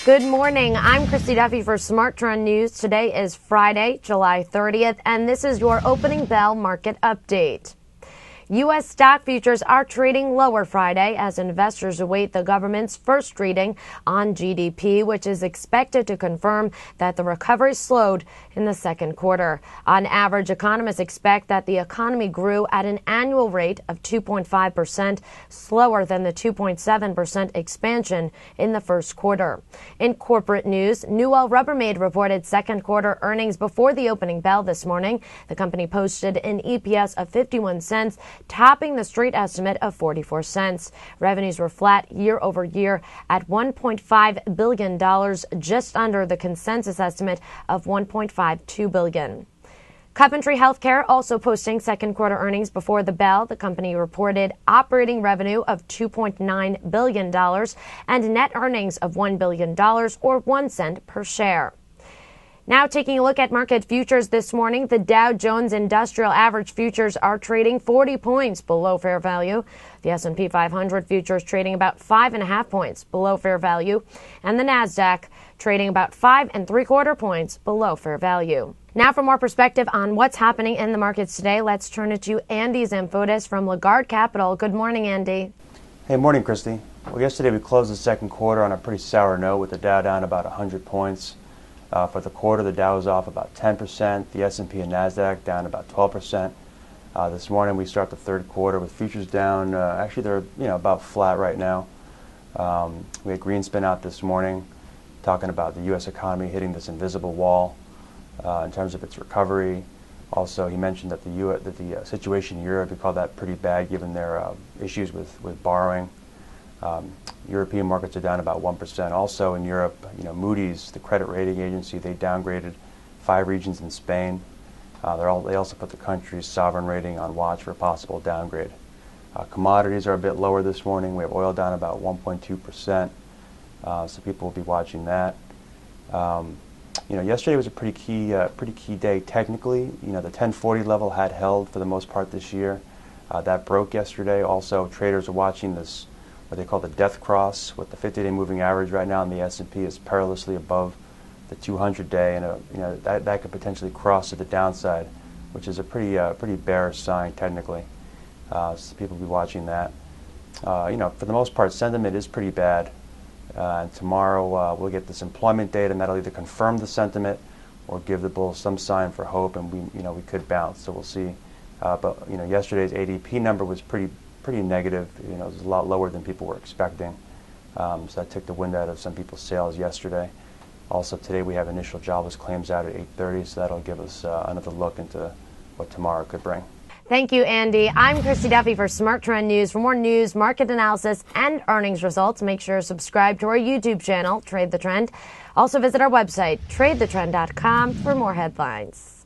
Good morning. I'm Christy Duffy for Smart Trend News. Today is Friday, July 30th, and this is your opening bell market update. U.S. stock futures are trading lower Friday as investors await the government's first reading on GDP, which is expected to confirm that the recovery slowed in the second quarter. On average, economists expect that the economy grew at an annual rate of 2.5%, slower than the 2.7% expansion in the first quarter. In corporate news, Newell Rubbermaid reported second quarter earnings before the opening bell this morning. The company posted an EPS of 51 cents, topping the street estimate of 44 cents. Revenues were flat year over year at $1.5 billion, just under the consensus estimate of $1.52 billion. Coventry Health Care also posting second quarter earnings before the bell. The company reported operating revenue of $2.9 billion and net earnings of $1 billion or 1 cent per share. Now taking a look at market futures this morning, the Dow Jones Industrial Average futures are trading 40 points below fair value. The S&P 500 futures trading about 5.5 points below fair value, and the Nasdaq trading about 5 3/4 points below fair value. Now for more perspective on what's happening in the markets today, let's turn it to Andy Zamfotis from Lagard Capital. Good morning, Andy. Hey, morning, Christy. Well, yesterday we closed the second quarter on a pretty sour note with the Dow down about 100 points. For the quarter, the Dow was off about 10%, the S&P and Nasdaq down about 12%. This morning we start the third quarter with futures down. Actually, they're about flat right now. We had Greenspan out this morning talking about the U.S. economy hitting this invisible wall in terms of its recovery. Also, he mentioned that the situation in Europe, he called that pretty bad given their issues with borrowing. European markets are down about 1%. Also in Europe, Moody's, the credit rating agency, they downgraded 5 regions in Spain. They also put the country's sovereign rating on watch for a possible downgrade. Commodities are a bit lower this morning. We have oil down about 1.2%, so people will be watching that. Yesterday was a pretty key day technically. The 1040 level had held for the most part this year. That broke yesterday. Also, traders are watching this, what they call the death cross, with the 50-day moving average right now in the S&P is perilously above the 200-day, and that could potentially cross to the downside, which is a pretty bearish sign technically. So people will be watching that. For the most part, sentiment is pretty bad. And tomorrow we'll get this employment data, and that'll either confirm the sentiment or give the bulls some sign for hope, and we could bounce. So we'll see. But yesterday's ADP number was pretty negative. It was a lot lower than people were expecting. So that took the wind out of some people's sails yesterday. Also today we have initial jobless claims out at 8:30, so that'll give us another look into what tomorrow could bring. Thank you, Andy. I'm Christy Duffy for Smart Trend News. For more news, market analysis, and earnings results, make sure to subscribe to our YouTube channel, Trade the Trend. Also visit our website, tradethetrend.com, for more headlines.